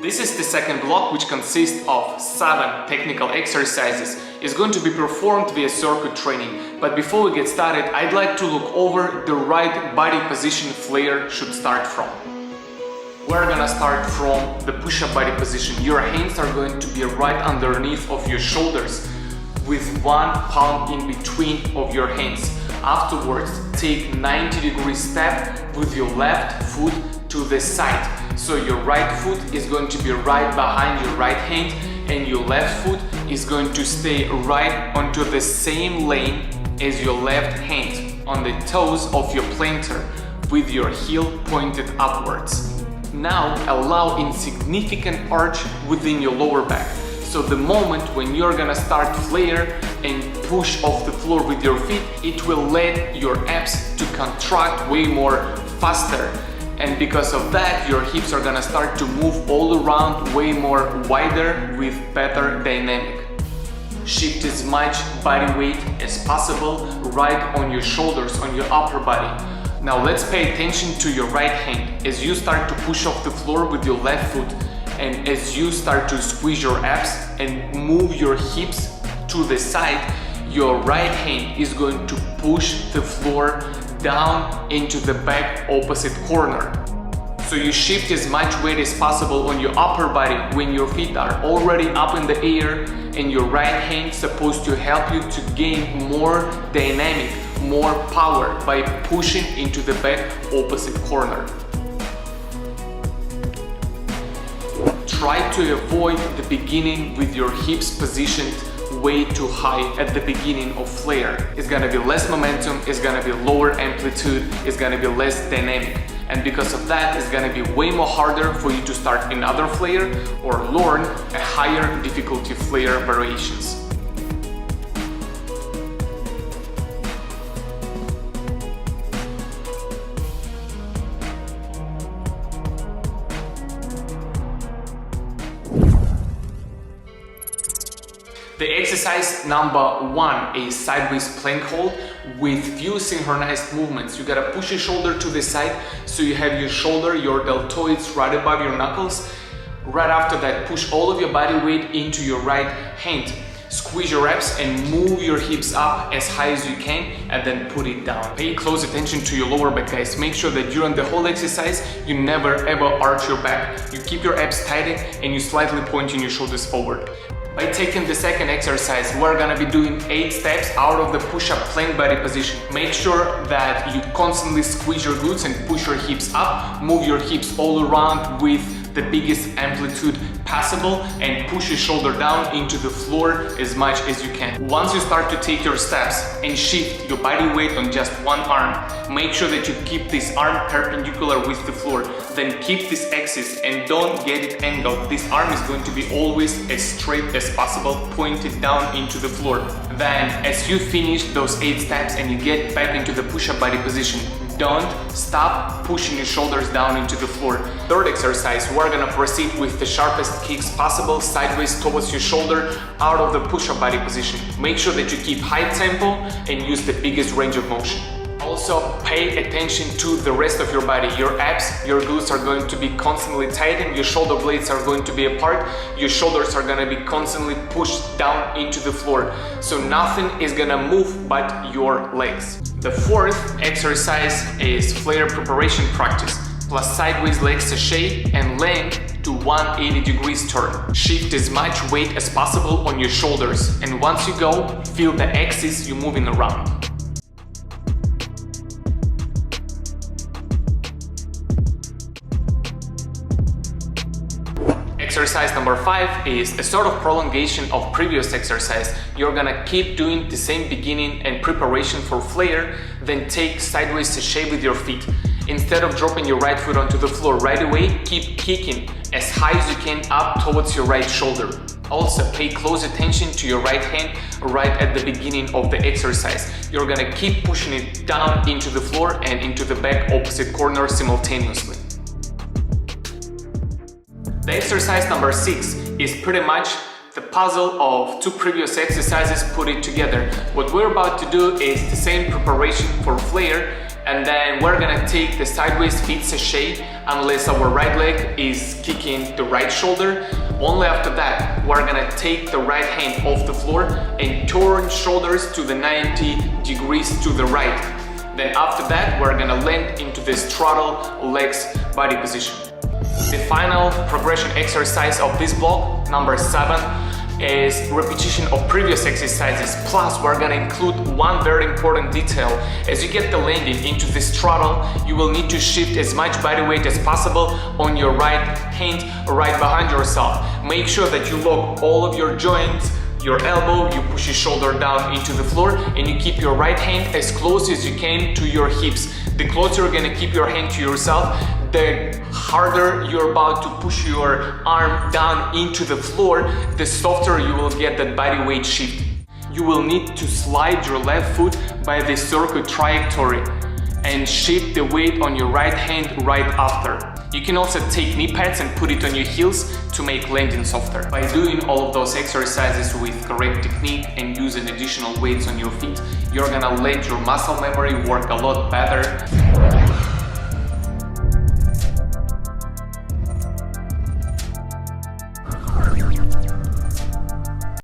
This is the second block, which consists of 7 technical exercises. It's going to be performed via circuit training. But before we get started, I'd like to look over the right body position Flair should start from. We're gonna start from the push-up body position. Your hands are going to be right underneath of your shoulders with one palm in between of your hands. Afterwards, take 90-degree step with your left foot to the side. So your right foot is going to be right behind your right hand and your left foot is going to stay right onto the same lane as your left hand on the toes of your plantar with your heel pointed upwards. Now allow insignificant arch within your lower back. So the moment when you're gonna start Flair and push off the floor with your feet, it will let your abs to contract way more faster. And because of that, your hips are gonna start to move all around way more wider with better dynamic. Shift as much body weight as possible right on your shoulders, on your upper body. Now let's pay attention to your right hand as you start to push off the floor with your left foot and as you start to squeeze your abs and move your hips to the side, your right hand is going to push the floor down into the back opposite corner. So you shift as much weight as possible on your upper body when your feet are already up in the air, and your right hand is supposed to help you to gain more dynamic, more power by pushing into the back opposite corner. Try to avoid the beginning with your hips positioned way too high at the beginning of Flair. It's gonna be less momentum, it's gonna be lower amplitude, it's gonna be less dynamic. And because of that, it's gonna be way more harder for you to start another Flair or learn a higher difficulty Flair variations. The exercise number 1 is sideways plank hold with few synchronized movements. You gotta push your shoulder to the side so you have your shoulder, your deltoids right above your knuckles. Right after that, push all of your body weight into your right hand. Squeeze your abs and move your hips up as high as you can and then put it down. Pay close attention to your lower back, guys. Make sure that during the whole exercise, you never ever arch your back. You keep your abs tightened and you slightly pointing your shoulders forward. By taking the second exercise, we're gonna be doing 8 steps out of the push-up plank body position. Make sure that you constantly squeeze your glutes and push your hips up, move your hips all around with the biggest amplitude possible and push your shoulder down into the floor as much as you can. Once you start to take your steps and shift your body weight on just one arm, make sure that you keep this arm perpendicular with the floor. Then keep this axis and don't get it angled. This arm is going to be always as straight as possible, pointed down into the floor. Then as you finish those 8 steps and you get back into the push-up body position, don't stop pushing your shoulders down into the floor. Third exercise, we're gonna proceed with the sharpest kicks possible sideways towards your shoulder out of the push-up body position. Make sure that you keep high tempo and use the biggest range of motion. Also, pay attention to the rest of your body. Your abs, your glutes are going to be constantly tightened, your shoulder blades are going to be apart, your shoulders are gonna be constantly pushed down into the floor. So nothing is gonna move but your legs. The fourth exercise is Flair preparation practice, plus sideways leg sachet and land to 180 degrees turn. Shift as much weight as possible on your shoulders, and once you go, feel the axis you're moving around. Exercise number 5 is a sort of prolongation of previous exercise. You're gonna keep doing the same beginning and preparation for Flair, then take sideways sachet with your feet. Instead of dropping your right foot onto the floor right away, keep kicking as high as you can up towards your right shoulder. Also, pay close attention to your right hand right at the beginning of the exercise. You're gonna keep pushing it down into the floor and into the back opposite corner simultaneously. The exercise number 6 is pretty much the puzzle of 2 previous exercises put it together. What we're about to do is the same preparation for Flair And then we're gonna take the sideways feet sachet unless our right leg is kicking the right shoulder. Only after that, we're gonna take the right hand off the floor and turn shoulders to the 90 degrees to the right. Then after that, we're gonna land into the straddle legs body position. The final progression exercise of this block, number 7, is repetition of previous exercises, plus we're gonna include one very important detail. As you get the landing into the straddle, you will need to shift as much body weight as possible on your right hand right behind yourself. Make sure that you lock all of your joints, your elbow, you push your shoulder down into the floor, and you keep your right hand as close as you can to your hips. The closer you're gonna keep your hand to yourself, the harder you're about to push your arm down into the floor, the softer you will get that body weight shift. You will need to slide your left foot by the circuit trajectory and shift the weight on your right hand right after. You can also take knee pads and put it on your heels to make landing softer. By doing all of those exercises with correct technique and using additional weights on your feet, you're gonna let your muscle memory work a lot better.